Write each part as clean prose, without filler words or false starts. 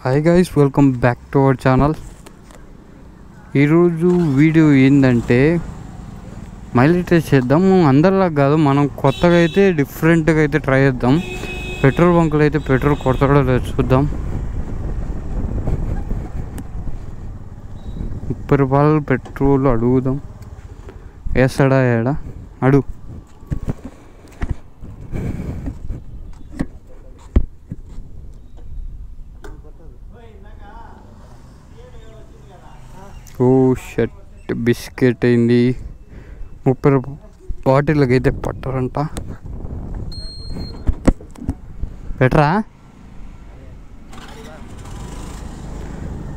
Hi guys, welcome back to our channel. ఈరోజు video ఏంటంటే mileage test చేద్దాం. అందరిలా కాదు, మనం కొత్తగా అయితే డిఫరెంట్గా అయితే ట్రై చేద్దాం. పెట్రోల్ బంకులు అయితే పెట్రోల్ కొడతాడో లేదో చూద్దాం. 30 రూపాయలు పెట్రోల్ అడుగుదాం. వేస్తాడా ఏడా అడుగు. ఓ షర్ట్ బిస్కెట్ అయింది. 30 బాటిల్కి అయితే పట్టరంట. బెటరా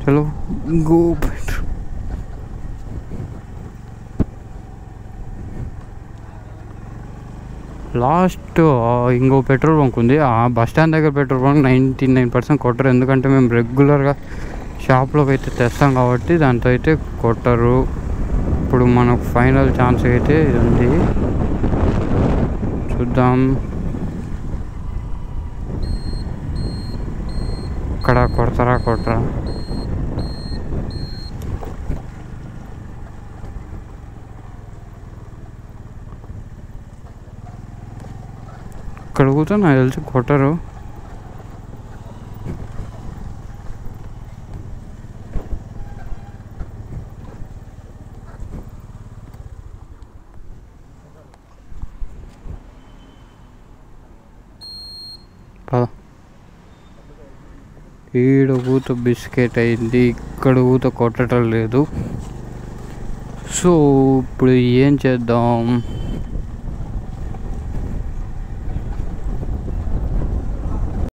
చలో గో బెటర్. లాస్ట్ ఇంకో పెట్రోల్ బంక్ ఉంది. ఆ బస్ స్టాండ్ దగ్గర పెట్రోల్ బంక్ 99% కొట్టరు. ఎందుకంటే మేము రెగ్యులర్గా షాప్లోకి అయితే తెస్తాం కాబట్టి దాంతో అయితే కొట్టరు. ఇప్పుడు మనకు ఫైనల్ ఛాన్స్ అయితే ఉంది, చూద్దాం. ఇక్కడ కొడతారా కొట్టరా? ఇక్కడ కూడా నాకు తెలిసి కొట్టరు. ఈడ ఊత బిస్కెట్ అయింది, ఇక్కడ ఊత కొట్టడం లేదు. సో ఇప్పుడు ఏం చేద్దాం?